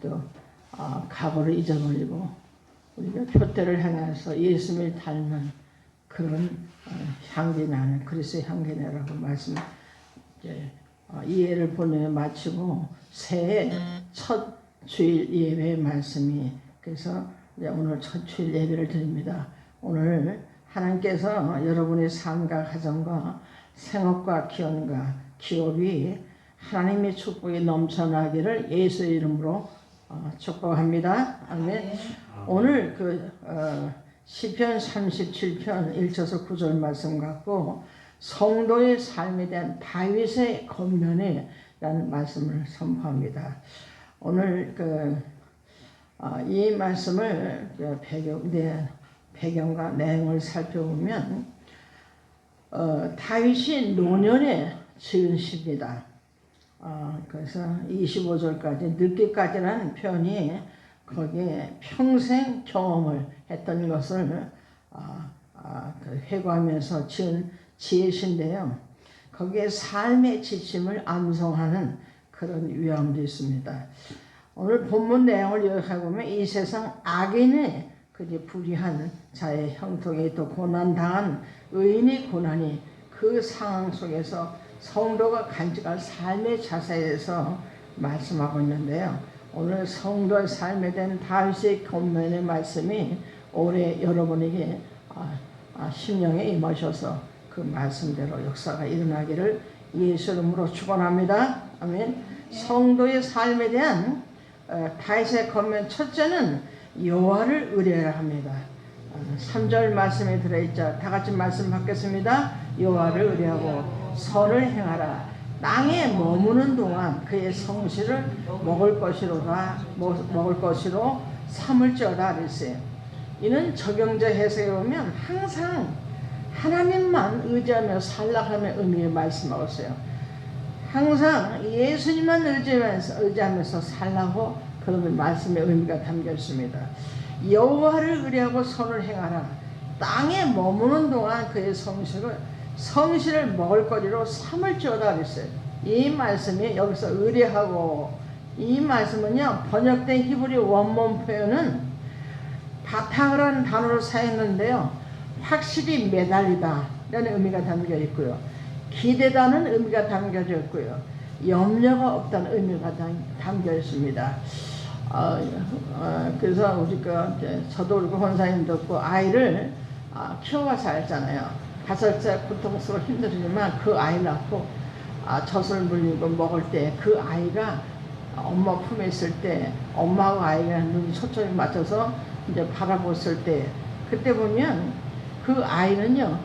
또 과거를 잊어버리고 우리가 표대를 향해서 예수님을 닮은 그런 향기 나는 그리스도의 향기 나라고 말씀 이해를 보내며 마치고 새해 첫 주일 예배 말씀이 그래서 오늘 첫 주일 예배를 드립니다. 오늘 하나님께서 여러분의 삶과 가정과 생업과 기업과 기업이 하나님의 축복이 넘쳐나기를 예수의 이름으로 축복합니다. 아멘. 오늘 시편 37편 1절에서 9절 말씀 갖고 성도의 삶에 대한 다윗의 권면에 라는 말씀을 선포합니다. 오늘 이 말씀을 배경과 내용을 살펴보면 다윗이 노년에 지은 시입니다. 그래서 25절까지 늦게까지라는 표현이 거기에 평생 경험을 했던 것을 회고하면서 지은 지혜신데요. 거기에 삶의 지침을 암송하는 그런 위험도 있습니다. 오늘 본문 내용을 요약해보면 이 세상 악인의 불의한 자의 형통에 또 고난당한 의인의 고난이 그 상황 속에서 성도가 간직할 삶의 자세에 대해서 말씀하고 있는데요. 오늘 성도의 삶에 대한 다윗의 권면의 말씀이 올해 여러분에게 심령에 임하셔서 그 말씀대로 역사가 일어나기를 예수 이름으로 축원합니다. 아멘. 성도의 삶에 대한 다윗의 권면 첫째는 여호와를 의뢰하라 합니다. 3절 말씀에 들어있죠. 다 같이 말씀 받겠습니다. 여호와를 의뢰하고 선을 행하라. 땅에 머무는 동안 그의 성실을 먹을 것이로 삼을지어다 그랬어요. 이는 적용적 해석에 보면 항상 하나님만 의지하며 살라하는 의미를 말씀하고 있어요. 항상 예수님만 의지하면서 살라고 그런 말씀의 의미가 담겨 있습니다. 여호와를 의뢰하고 선을 행하라. 땅에 머무는 동안 그의 성실을 먹을 거리로 삼을지어다 그랬어요. 이 말씀이 여기서 의뢰하고 이 말씀은요 번역된 히브리 원문 표현은 바탕이라는 단어를 사용했는데요. 확실히 매달리다 라는 의미가 담겨 있고요. 기대다는 의미가 담겨져 있고요. 염려가 없다는 의미가 담겨 있습니다. 그래서 저도 그리고 권사님도 없고 아이를 키워봐서 알잖아요. 5살 고통스러워 힘들지만 그 아이 낳고 젖을 물리고 먹을 때 그 아이가 엄마 품에 있을 때 엄마하고 아이가 눈이 초점이 맞춰서 이제 바라봤을 때 그때 보면 그 아이는요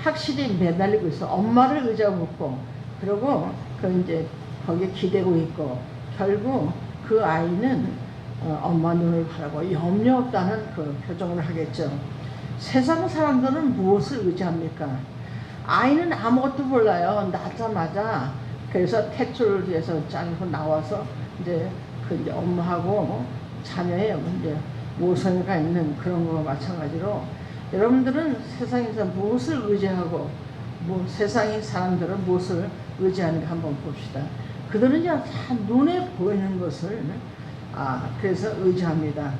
확실히 매달리고 있어. 엄마를 의지하고 있고 그리고 이제 거기에 기대고 있고 결국 그 아이는 엄마 눈을 바라고 염려 없다는 그 표정을 하겠죠. 세상 사람들은 무엇을 의지합니까? 아이는 아무것도 몰라요. 낳자마자 그래서 탯줄을 위해서 짜고 나와서 이제 엄마하고 자녀의 이제 모성애가 있는 그런 거와 마찬가지로 여러분들은 세상에서 무엇을 의지하고 세상의 사람들은 무엇을 의지하는가 한번 봅시다. 그들은요 다 눈에 보이는 것을 그래서 의지합니다.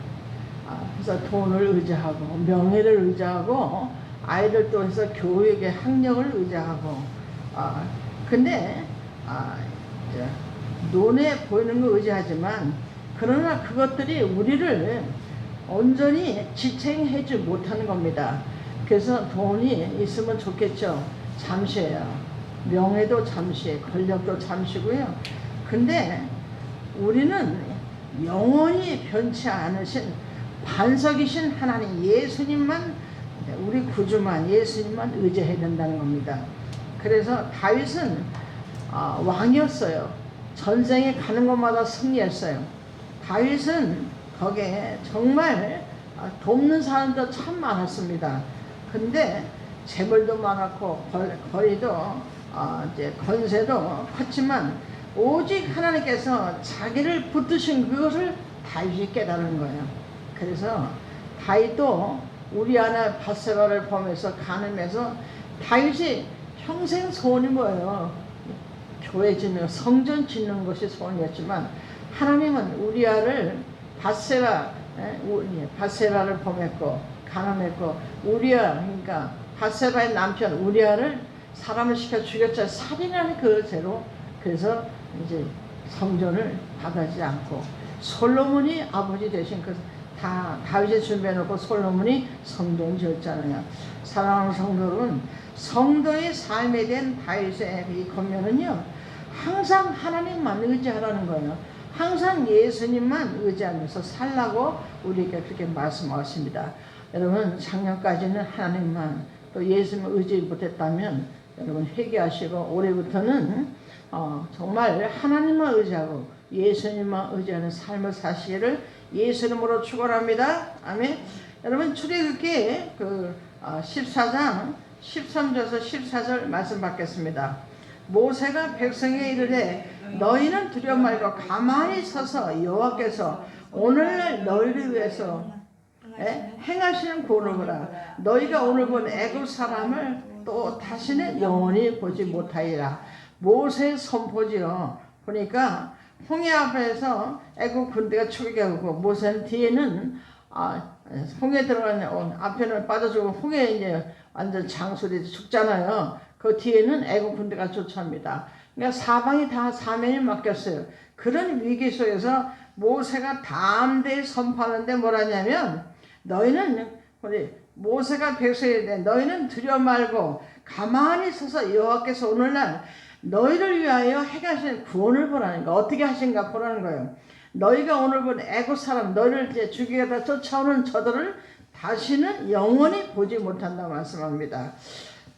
그래서 돈을 의지하고 명예를 의지하고 아이들도 해서 교육의 학력을 의지하고 근데 눈에 보이는 걸 의지하지만 그러나 그것들이 우리를 온전히 지탱해주지 못하는 겁니다. 그래서 돈이 있으면 좋겠죠. 잠시예요. 명예도 잠시, 권력도 잠시고요. 근데 우리는 영원히 변치 않으신 반석이신 하나님 예수님만 우리 구주만 예수님만 의지해야 된다는 겁니다. 그래서 다윗은 왕이었어요. 전쟁에 가는 곳마다 승리했어요. 다윗은 거기에 정말 돕는 사람도 참 많았습니다. 근데 재물도 많았고 거리도 이제 권세도 컸지만 오직 하나님께서 자기를 붙드신 그것을 다윗이 깨달은 거예요. 그래서 다윗도 우리아나 밧세바를 보면서 가늠해서 다윗이 평생 소원이 뭐예요? 교회 짓는 성전 짓는 것이 소원이었지만 하나님은 우리아를 바세바를 범했고 가늠했고, 우리아, 그러니까 바세바의 남편 우리아를 사람을 시켜 죽였자 살인하는 그 죄로, 그래서 이제 성전을 받아지 않고, 솔로몬이 아버지 되신 그 다 다윗이 준비해놓고 솔로몬이 성전 지었잖아요. 사랑하는 성도 여러분, 성도의 삶에 대한 다윗의 이 권면은요, 항상 하나님만 의지하라는 거예요. 항상 예수님만 의지하면서 살라고 우리에게 그렇게 말씀하십니다. 여러분, 작년까지는 하나님만 또 예수님을 의지 못했다면 여러분 회개하시고, 올해부터는 정말 하나님만 의지하고 예수님만 의지하는 삶을 사시기를 예수님으로 축원합니다. 아멘. 여러분, 출애굽기 14장 13절에서 14절 말씀 받겠습니다. 모세가 백성에게 이르되 너희는 두려워 말고 가만히 서서 여호와께서 오늘날 너희를 위해서 행하시는 구원을 보라. 너희가 오늘 본 애굽 사람을 또 다시는 영원히 보지 못하리라. 모세의 선포지요. 보니까 홍해 앞에서 애굽 군대가 출격하고, 모세는 뒤에는 홍해 들어가는 앞에는 빠져주고 홍해 이제 완전 장소리 죽잖아요. 그 뒤에는 애굽 군대가 쫓아옵니다. 그러니까 사방이 다 사면이 막혔어요. 그런 위기 속에서 모세가 담대히 선포하는데 뭐라냐면, 너희는 모세가 백성에게 너희는 두려워 말고 가만히 서서 여호와께서 오늘날 너희를 위하여 행하시는 구원을 보라는 거. 어떻게 하신가 보라는 거예요. 너희가 오늘 본 애굽 사람, 너희를 이제 죽이려다 쫓아오는 저들을 다시는 영원히 보지 못한다 말씀합니다.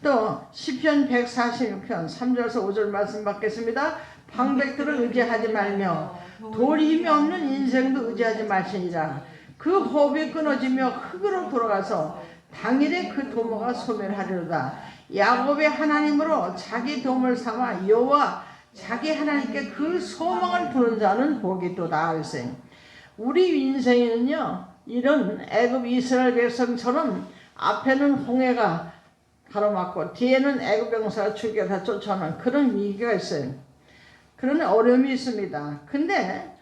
또 시편 146편 3절에서 5절 말씀 받겠습니다. 방백들을 의지하지 말며 돌이 힘이 없는 인생도 의지하지 말지니라. 그 호흡이 끊어지며 흙으로 돌아가서 당일에 그 도모가 소멸하리로다. 야곱의 하나님으로 자기 도움을 삼아 여호와 자기 하나님께 그 소망을 두는 자는 복이 또다. 우리 인생에는요, 이런 애굽 이스라엘 백성처럼 앞에는 홍해가 가로막고 뒤에는 애굽 병사가 출격해서 쫓아오는 그런 위기가 있어요. 그런 어려움이 있습니다. 근데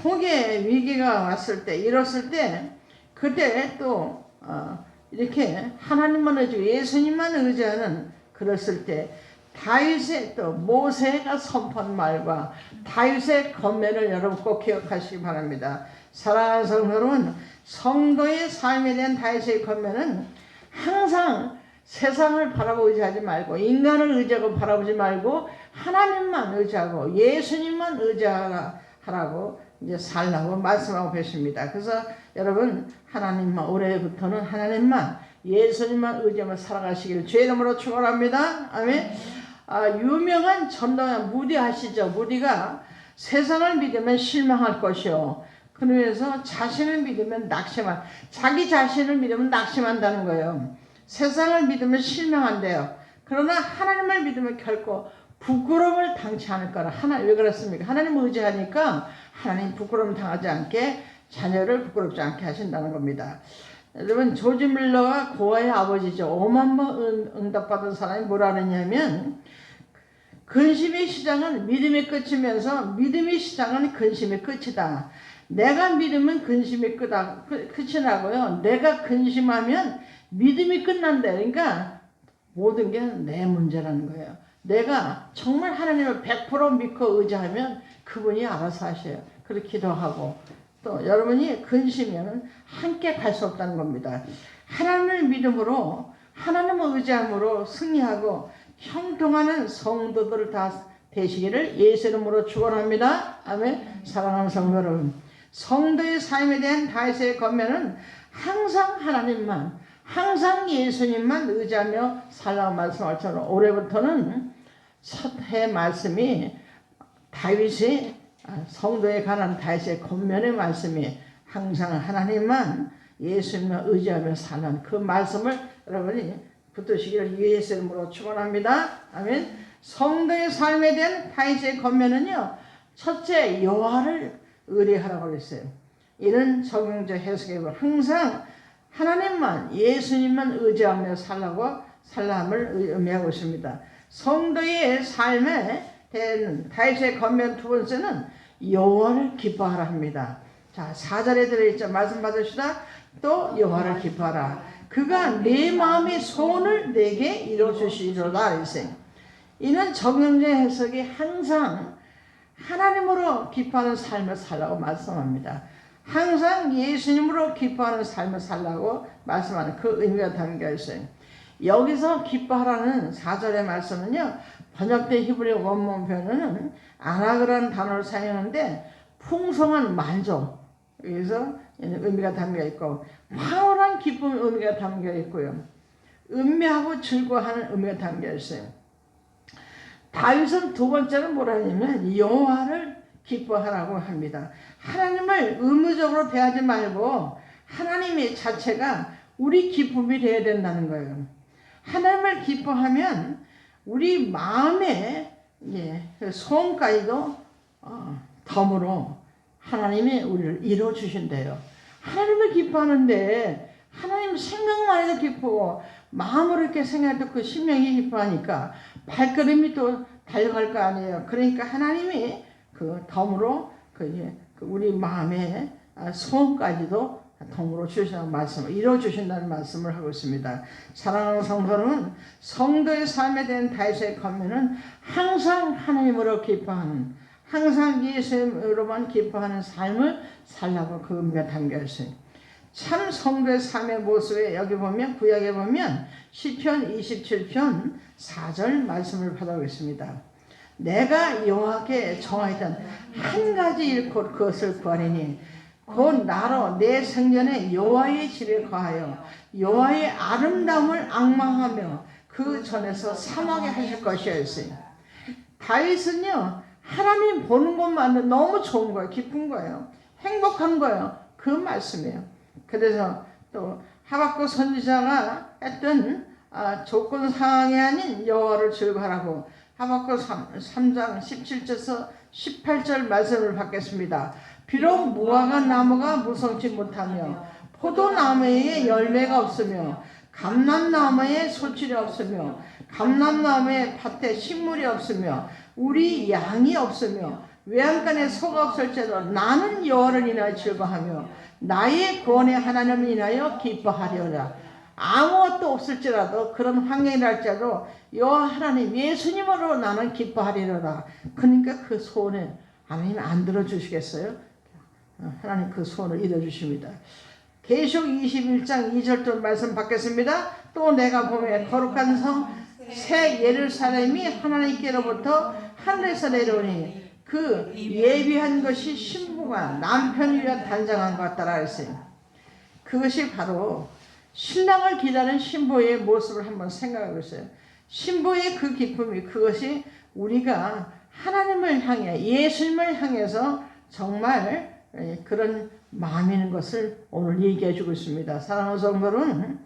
홍해 위기가 왔을 때, 이뤘을 때, 그때 또 이렇게 하나님만 의지하고 예수님만 의지하는, 그랬을 때 다윗의 또 모세가 선포한 말과 다윗의 권면을 여러분 꼭 기억하시기 바랍니다. 사랑하는 성도 여러분, 성도의 삶에 대한 다윗의 권면은 항상 세상을 바라보고 의지하지 말고, 인간을 의지하고 바라보지 말고 하나님만 의지하고 예수님만 의지하라고 이제 살라고 말씀하고 계십니다. 그래서 여러분, 하나님만, 올해부터는 하나님만 예수님만 의지하며 살아가시기를 주의 이름으로 축원합니다. 아멘. 유명한 전도자 무디 아시죠? 무디가 세상을 믿으면 실망할 것이요, 그러면서 자신을 믿으면 자기 자신을 믿으면 낙심한다는 거예요. 세상을 믿으면 실망한대요. 그러나 하나님을 믿으면 결코 부끄러움을 당치 않을 거라. 왜 그렇습니까? 하나님을 의지하니까 하나님 부끄러움 당하지 않게, 자녀를 부끄럽지 않게 하신다는 겁니다. 여러분, 조지 밀러가 고아의 아버지죠. 5만 번 응답받은 사람이 뭐라 그러냐면, 근심의 시작은 믿음의 끝이면서 믿음의 시작은 근심의 끝이다. 내가 믿으면 근심이 끝이 나고요, 내가 근심하면 믿음이 끝난다. 그러니까 모든 게 내 문제라는 거예요. 내가 정말 하나님을 100% 믿고 의지하면 그분이 알아서 하셔요. 그렇게 기도하고, 또 여러분이 근심이면 함께 갈 수 없다는 겁니다. 하나님을 믿음으로, 하나님을 의지함으로 승리하고 형통하는 성도들 다 되시기를 예수 이름으로 축원합니다. 아멘. 사랑하는 성도 여러분, 성도의 삶에 대한 다윗의 권면은 항상 하나님만, 항상 예수님만 의지하며 살라고 말씀할 처럼, 올해부터는 첫 해 말씀이 다윗의, 성도에 관한 다윗의 권면의 말씀이 항상 하나님만 예수님만 의지하며 사는 그 말씀을 여러분이 붙드시기를 예수 이름으로 축원합니다. 아멘. 성도의 삶에 대한 다윗의 권면은요, 첫째 여호와를 의뢰하라고 그랬어요. 이런 적용적 해석에 보면 항상 하나님만, 예수님만 의지하며 살라함을 의미하고 있습니다. 성도의 삶에 대한 다윗의 권면 두 번째는 여호와를 기뻐하라 합니다. 자, 4절에 들어있죠. 말씀 받으시다. 또 여호와를 기뻐하라. 그가 내 마음의 소원을 내게 이루어주시리로다. 이는 정영재 해석이 항상 하나님으로 기뻐하는 삶을 살라고 말씀합니다. 항상 예수님으로 기뻐하는 삶을 살라고 말씀하는 그 의미가 담겨 있어요. 여기서 기뻐하라는 4절의 말씀은요, 번역된 히브리 원문 표현은 아나그라는 단어를 사용하는데 풍성한 만족, 여기서 의미가 담겨 있고 황홀한 기쁨의 의미가 담겨 있고요, 음미하고 즐거워하는 의미가 담겨 있어요. 다윗은 두 번째는 뭐라 하냐면 여호와를 기뻐하라고 합니다. 하나님을 의무적으로 대하지 말고 하나님의 자체가 우리 기쁨이 되어야 된다는 거예요. 하나님을 기뻐하면 우리 마음의 소원까지도 덤으로 하나님이 우리를 이루어주신대요. 하나님을 기뻐하는데 하나님 생각만 해도 기쁘고 마음으로 이렇게 생각해도 그 심령이 기뻐하니까 발걸음이 또 달려갈 거 아니에요. 그러니까 하나님이 그 덤으로 우리 마음의 소원까지도 덤으로 주신다는 말씀을 이루어주신다는 말씀을 하고 있습니다. 사랑하는 성도는 성도의 삶에 대한 다윗의 권면은 항상 하나님으로 기뻐하는, 항상 예수님으로만 기뻐하는 삶을 살라고 그 의미가 담겨 있어요. 참 성도의 삶의 모습에 여기 보면 구약에 보면 시편 27편 4절 말씀을 받아보겠습니다. 내가 여호와께 정하였던 한 가지 일 곧 그것을 구하리니 곧 나로 내 생전에 여호와의 질에 거하여 여호와의 아름다움을 앙망하며 그 전에서 삼하게 하실 것이었어요. 다윗은요, 하나님 보는 것만 너무 좋은 거예요. 기쁜 거예요. 행복한 거예요. 그 말씀이에요. 그래서 또 하박국 선지자가 했던 조건 사항이 아닌 여호와를 즐거워하라고 하박국 3장 17절에서 18절 말씀을 받겠습니다. 비록 무화과 나무가 무성치 못하며 포도나무에 열매가 없으며 감람나무에 소출이 없으며 감람나무에 밭에 식물이 없으며 우리 양이 없으며 외양간에 소가 없을지라도 나는 여호와를 인하여 즐거워하며 나의 구원의 하나님을 인하여 기뻐하려라. 아무것도 없을지라도 그런 환경이랄지라도 여호와 하나님 예수님으로 나는 기뻐하리로다. 그러니까 그 소원을 하나님 안 들어주시겠어요? 하나님 그 소원을 이뤄주십니다. 계시록 21장 2절 말씀 받겠습니다. 또 내가 보매 거룩한 성 새 예루살렘이 하나님께로부터 하늘에서 내려오니 그 예비한 것이 신부가 남편을 위하여 단장한 것 같다라 했어요. 그것이 바로 신랑을 기다리는 신부의 모습을 한번 생각하고 있어요. 신부의 그 기쁨이 그것이 우리가 하나님을 향해 예수님을 향해서 정말 그런 마음이는 것을 오늘 얘기해 주고 있습니다. 사랑하는 성도는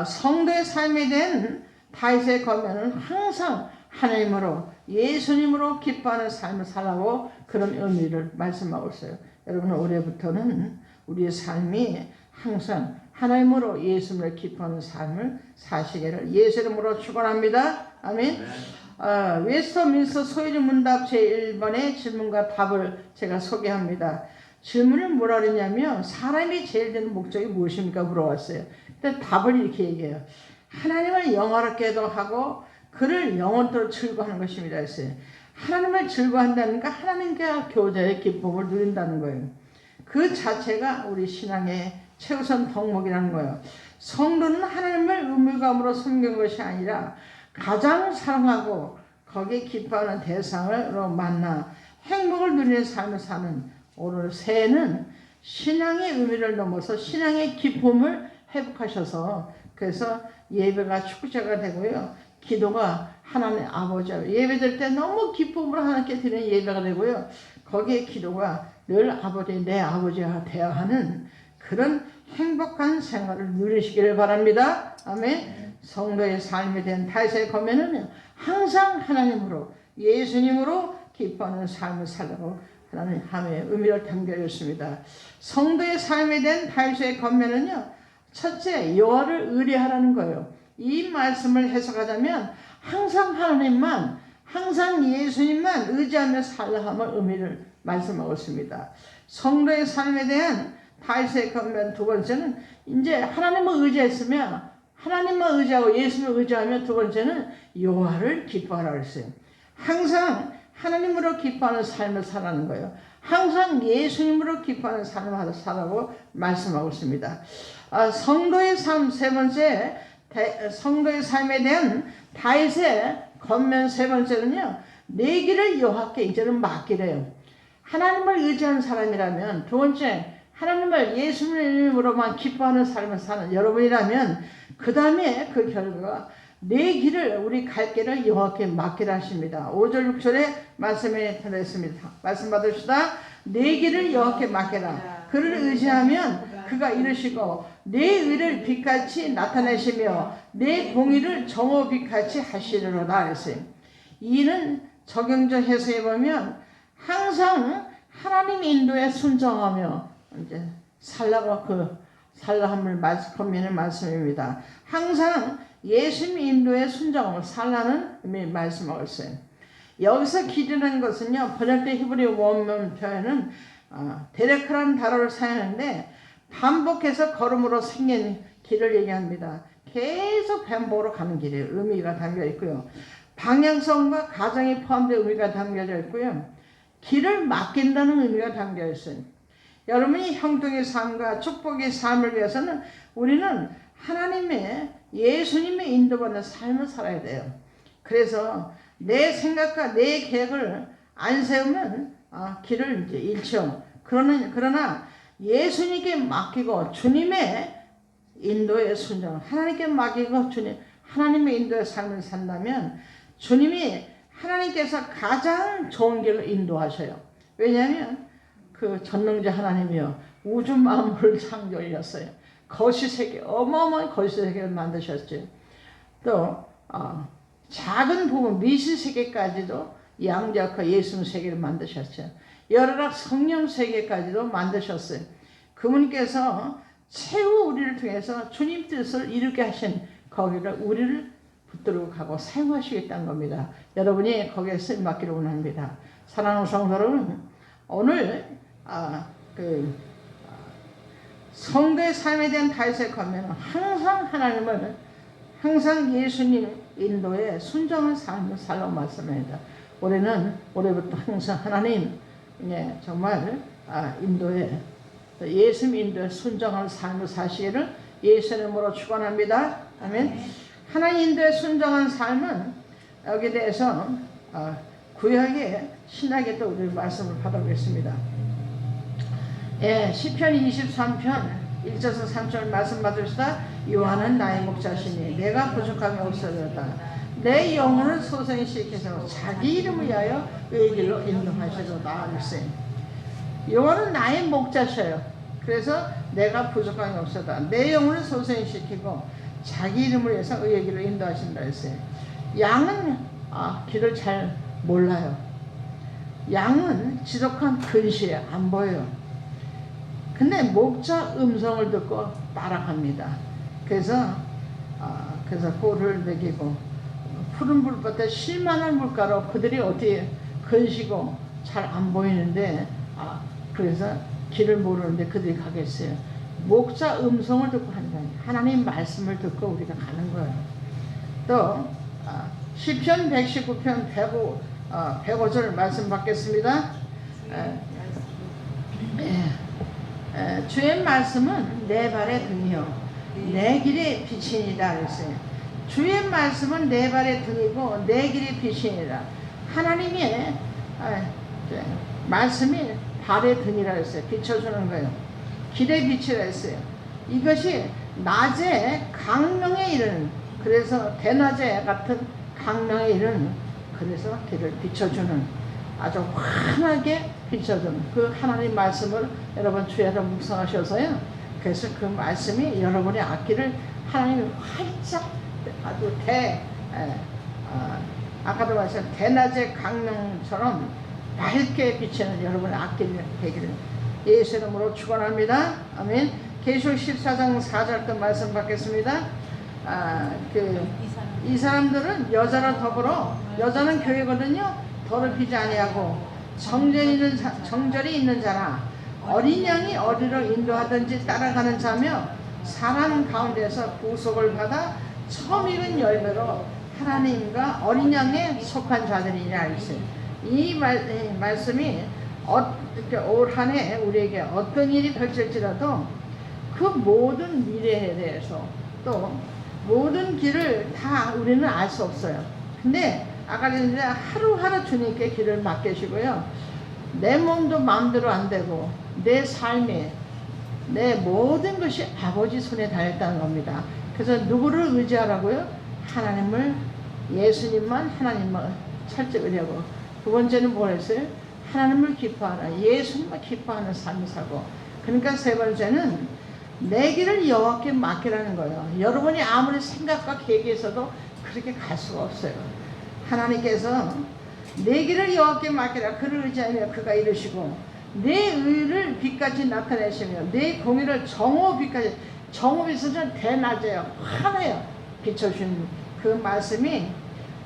성도의 삶에 대한 다윗의 권면은 항상 하나님으로 예수님으로 기뻐하는 삶을 살라고 그런 의미를 말씀하고 있어요. 여러분 올해부터는 우리의 삶이 항상 하나님으로 예수님을 기뻐하는 삶을 사시기를 예수 이름으로 축원합니다. 아멘. 웨스터민스터 소유리 문답 제1번의 질문과 답을 제가 소개합니다. 질문을 뭐라 그러냐면 사람이 제일 되는 목적이 무엇입니까? 물어봤어요. 근데 답을 이렇게 얘기해요. 하나님을 영화롭게도 하고 그를 영원토록 즐거워하는 것입니다. 했어요. 하나님을 즐거워한다는 건 하나님과 교제의 기쁨을 누린다는 거예요. 그 자체가 우리 신앙의 최우선 덕목이라는 거예요. 성도는 하나님을 의무감으로 섬기는 것이 아니라 가장 사랑하고 거기에 기뻐하는 대상으로 만나 행복을 누리는 삶을 사는 오늘 새해는 신앙의 의미를 넘어서 신앙의 기쁨을 회복하셔서 그래서 예배가 축제가 되고요. 기도가 하나님 아버지 예배될 때 너무 기쁨으로 하나님께 드리는 예배가 되고요. 거기에 기도가 늘 아버지 내 아버지와 대화하는 그런 행복한 생활을 누리시기를 바랍니다. 아멘. 성도의 삶에 대한 다윗의 권면은 항상 하나님으로 예수님으로 기뻐하는 삶을 살라고 하나님 함의 의미를 담겨 있습니다. 성도의 삶에 대한 다윗의 권면은요. 첫째, 여호와를 의뢰하라는 거예요. 이 말씀을 해석하자면 항상 하나님만 항상 예수님만 의지하며 살라 함을 의미를 말씀하고 있습니다. 성도의 삶에 대한 다윗의 권면 두 번째는 이제 하나님을 의지했으며 하나님만 의지하고 예수님을 의지하며 두 번째는 여호와를 기뻐하라 그랬어요. 항상 하나님으로 기뻐하는 삶을 살아가는 거예요. 항상 예수님으로 기뻐하는 삶을 살라고 말씀하고 있습니다. 성도의 삶 세 번째, 성도의 삶에 대한 다윗의 권면 세 번째는요, 내 길을 여호와께 이제는 맡기래요. 하나님을 의지하는 사람이라면, 두 번째 하나님을 예수님으로만 기뻐하는 삶을 사는 여러분이라면 그 다음에 그 결과가 내 길을 우리 갈 길을 여호와께 맡기라 하십니다. 5절 6절에 말씀에 들었습니다. 말씀 받읍시다. 내 길을 여호와께 맡기라. 그를 의지하면 그가 이루시고 내 의를 빛같이 나타내시며 내 공의를 정오 빛같이 하시리로다 했어요. 이는 적용적 해석해 보면 항상 하나님 인도에 순종하며 이제 살라함을 권면의 말씀입니다. 항상 예수님 인도에 순종하며 살라는 의미 말씀하고 있어요. 여기서 길이라는 것은요, 번역된 히브리 원문 표현은 데레크라는 단어를 사용하는데 반복해서 걸음으로 생긴 길을 얘기합니다. 계속 반복으로 가는 길이에요. 의미가 담겨 있고요. 방향성과 가정이 포함된 의미가 담겨져 있고요. 길을 맡긴다는 의미가 담겨 있어요. 여러분이 형통의 삶과 축복의 삶을 위해서는 우리는 하나님의 예수님의 인도받는 삶을 살아야 돼요. 그래서 내 생각과 내 계획을 안 세우면 길을 이제 잃죠. 그러나 예수님께 맡기고 주님의 인도에 순종, 하나님께 맡기고 하나님의 인도의 삶을 산다면 주님이 하나님께서 가장 좋은 길을 인도하셔요. 왜냐하면 그 전능자 하나님이요, 우주 만물을 창조하셨어요. 거시세계, 어마어마한 거시세계를 만드셨죠. 또 작은 부분 미시세계까지도 양자와 예수님 세계를 만드셨죠. 여러락 성령 세계까지도 만드셨어요. 그분께서 최후 우리를 통해서 주님 뜻을 이루게 하신 거기를 우리를 붙들고 가고 사용하시겠다는 겁니다. 여러분이 거기에 쓰임 받기를 원합니다. 사랑하는 성도 여러분, 오늘 성도의 삶에 대한 다윗의 권면은 항상 하나님을, 항상 예수님 인도에 순종한 삶을 살라고 말씀합니다. 올해부터 항상 하나님 정말 인도에, 예수님 인도에 순종하는 삶을 사시기를 예수 이름으로 축원합니다. 아멘. 하나님 인도에 순종한 삶은 여기에 대해서 구약의 신약에 또 우리 말씀을 받아보겠습니다. 시편 23편 1절에서 3절 말씀 받으시다. 여호와는 나의 목자시니 내가 부족함이 없어졌다. 내 영혼을 소생시켜서 자기 이름을 위하여 의의 길로 인도하시도다. 여호와는 나의 목자셔요. 그래서 내가 부족함이 없어졌다. 내 영혼을 소생시키고 자기 이름을 위해서 의의 길로 인도하신다 했어요. 양은 길을 잘 몰라요. 양은 지독한 근시에 안 보여요. 근데 목자 음성을 듣고 따라갑니다. 그래서 꼴을 먹이고 푸른 불밭에 쉴만한 물가로 그들이 어떻게 근시고 잘 안 보이는데 그래서 길을 모르는데 그들이 가겠어요. 목자 음성을 듣고 하는 거예요. 하나님 말씀을 듣고 우리가 가는 거예요. 또 시편 119편 105절 말씀 받겠습니다. 주의 말씀은 내 발의 등이요 내 길의 빛이니라 그랬어요. 주의 말씀은 내 발의 등이고 내 길의 빛이니라. 하나님의 말씀이 발의 등이라 했어요. 비춰주는 거예요. 길의 빛이라 했어요. 이것이 낮에 강명에 이르는, 그래서 대낮에 같은 강명에 이르는, 그래서 길을 비춰주는, 아주 환하게 비춰주는 그 하나님 말씀을 여러분 주야로 묵상하셔서요. 그래서 그 말씀이 여러분의 앞길을 하나님이 활짝 아주 아까도 말씀드린 대낮의 강명처럼 밝게 비치는 여러분의 앞길이 되기를 예수 이름으로 축원합니다. 아멘. 계시록 14장 4절 때 말씀 받겠습니다. 이 사람들은 여자랑 더불어 여자는 교회거든요. 더럽히지 아니하고 정절이 있는 자라 어린 양이 어디로 인도하든지 따라가는 자며 사람 가운데서 구속을 받아 처음 익은 열매로 하나님과 어린 양에 속한 자들이냐 했어요. 이 말씀이 올 한 해 우리에게 어떤 일이 펼칠지라도 그 모든 미래에 대해서 또 모든 길을 다 우리는 알 수 없어요. 근데 아까 전에 하루하루 주님께 길을 맡기시고요. 내 몸도 마음대로 안 되고 내 삶이 내 모든 것이 아버지 손에 달렸다는 겁니다. 그래서 누구를 의지하라고요? 하나님을, 예수님만, 하나님만 철저하려고. 두 번째는 뭐랬어요? 하나님을 기뻐하라, 예수님을 기뻐하는 삶을 살고. 그러니까 세 번째는 내 길을 여호와께 맡기라는 거예요. 여러분이 아무리 생각과 계획에서도 그렇게 갈 수가 없어요. 하나님께서 내 길을 여호와께 맡기라, 그를 의지하며 그가 이루시고 내 의를 빛같이 나타내시며 내 공의를 정오 빛까지, 정오빛은 대낮에요, 환해요, 비춰주신 그 말씀이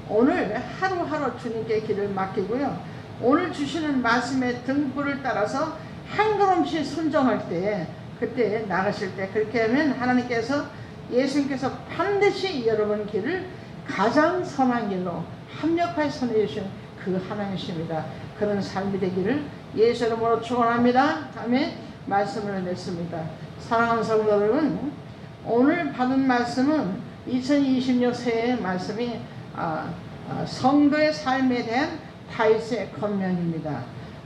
오늘 하루하루 주님께 길을 맡기고요. 오늘 주시는 말씀의 등불을 따라서 한 걸음씩 순종할 때, 그때 나가실 때 그렇게 하면 하나님께서, 예수님께서 반드시 여러분 길을 가장 선한 길로 합력하여 선해주신 그 하나님이십니다. 그런 삶이 되기를 예수 이름으로 축원합니다. 아멘. 말씀을 냈습니다. 사랑하는 성도 여러분, 오늘 받은 말씀은 2026 새해의 말씀이 성도의 삶에 대한 다윗의 권면입니다.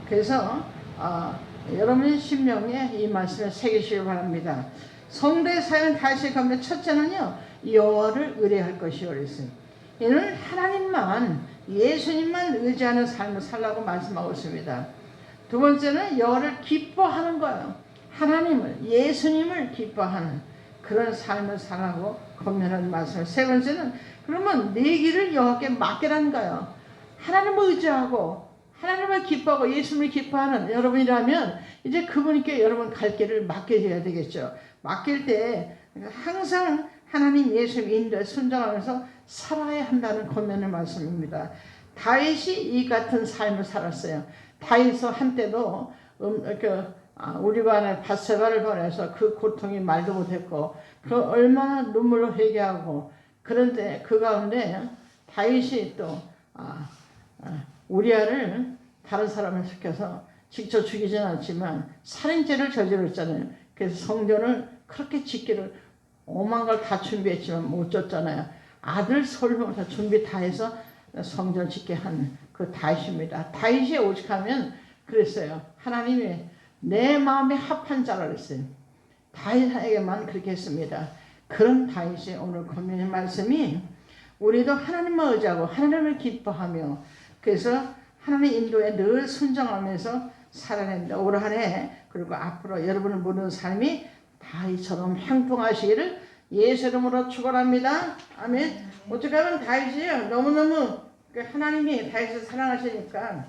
그래서 여러분 심령에 이 말씀을 새기시기 바랍니다. 성도의 삶은 다윗의 권면, 첫째는요, 여호와를 의뢰할 것이요 그랬어요. 이는 하나님만, 예수님만 의지하는 삶을 살라고 말씀하고 있습니다. 두 번째는 여호와를 기뻐하는 거예요. 하나님을, 예수님을 기뻐하는 그런 삶을 살라고 권면하는 말씀. 세 번째는 그러면 내 길을 여호와께 맡기라는 거예요. 하나님을 의지하고 하나님을 기뻐하고 예수님을 기뻐하는 여러분이라면 이제 그분께 여러분 갈 길을 맡겨줘야 되겠죠. 맡길 때 항상 하나님, 예수님 인도에 순종하면서 살아야 한다는 권면의 말씀입니다. 다윗이 이 같은 삶을 살았어요. 다윗은 한때도 우리 반에 밧세바를 보내서 그 고통이 말도 못했고 그 얼마나 눈물로 회개하고, 그런데 그 가운데 다윗이 또 우리아를 다른 사람을 시켜서 직접 죽이진 않지만 살인죄를 저질렀잖아요. 그래서 성전을 그렇게 짓기를 오만 걸 다 준비했지만 못 졌잖아요. 아들 솔로몬 다 준비 다 해서 성전 짓게 한 그 다윗입니다. 다윗이 오직하면 그랬어요. 하나님이 내 마음에 합한 자라 그랬어요. 다윗에게만 그렇게 했습니다. 그런 다윗이 오늘 권면의 말씀이 우리도 하나님을 의지하고 하나님을 기뻐하며, 그래서 하나님 인도에 늘 순종하면서 살아낸다. 올 한 해 그리고 앞으로 여러분의 모든 삶이 다윗처럼 형통하시기를 예수 이름으로 축원합니다. 아멘. 어떻게 하면 다윗이요, 너무너무 하나님이 다윗을 사랑하시니까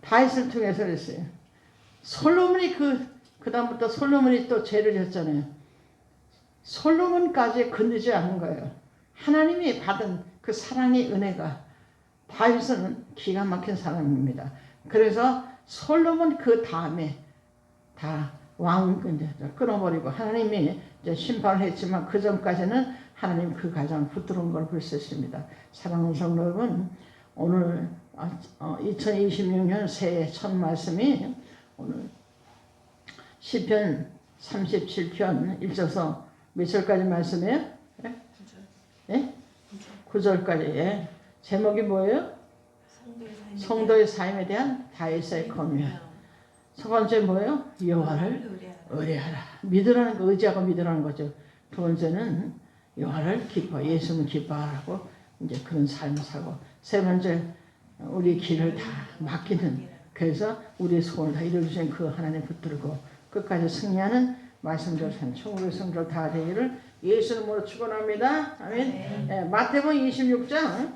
다윗을 통해서 그랬어요. 솔로몬이 그 다음부터 솔로몬이 또 죄를 졌잖아요. 솔로몬까지 건드지 않은 거예요. 하나님이 받은 그 사랑의 은혜가, 다윗은 기가 막힌 사람입니다. 그래서 솔로몬 그 다음에 다 왕 끊어버리고 하나님이 이제 심판을 했지만 그 전까지는 하나님 그 가장 붙들은 걸 볼 수 있습니다. 사랑하는 성도 여러분, 오늘 2026년 새해 첫 말씀이 오늘 시편 37편 1절서 몇 절까지 말씀이에요? 예? 9절까지. 예. 제목이 뭐예요? 성도의 삶에 대한 다윗의 권면. 첫 번째 뭐예요? 여호와를 의뢰하라. 믿으라는 거, 의지하고 믿으라는 거죠. 두 번째는 여호와를 기뻐, 예수님을 기뻐하라고 이제 그런 삶을 살고, 세 번째 우리 길을 다 맡기는, 그래서 우리의 소원을 다 이루어주신 그 하나님 붙들고 끝까지 승리하는 말씀대로 사는 천국의 성도들 다 되기를 예수 이름으로 축원합니다. 아멘. 예, 마태복음 26장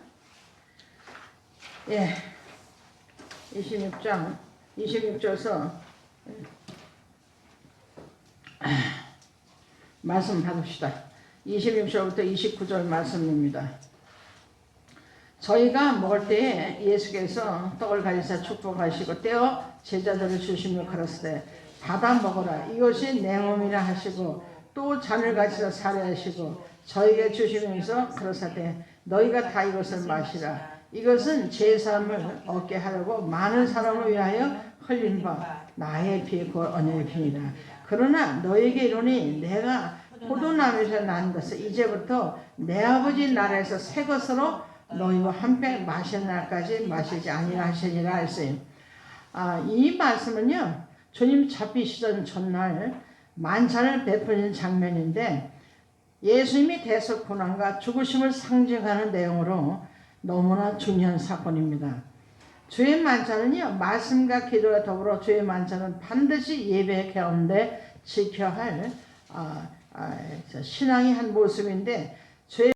26절에서 말씀 받읍시다. 26절부터 29절 말씀입니다. 저희가 먹을 때에 예수께서 떡을 가지사 축복하시고 떼어 제자들을 주시며 가라사대 받아 먹어라 이것이 내 몸이라 하시고 또 잔을 가지사 사례하시고 저희에게 주시면서 가라사대 너희가 다 이것을 마시라 이것은 제 삶을 얻게 하려고 많은 사람을 위하여 흘린 바 나의 피 곧 언약의 피니라. 그러나 너에게 이르니 내가 포도나무에서 난 것을 이제부터 내 아버지 나라에서 새 것으로 너희와 함께 마실 날까지 마시지 아니라 하시니라 했어요. 이 말씀은요 주님 잡히시던 전날 만찬을 베푸는 장면인데 예수님이 대속 고난과 죽으심을 상징하는 내용으로 너무나 중요한 사건입니다. 주의 만찬은요 말씀과 기도와 더불어 주의 만찬은 반드시 예배 가운데 지켜야 할 신앙의 한 모습인데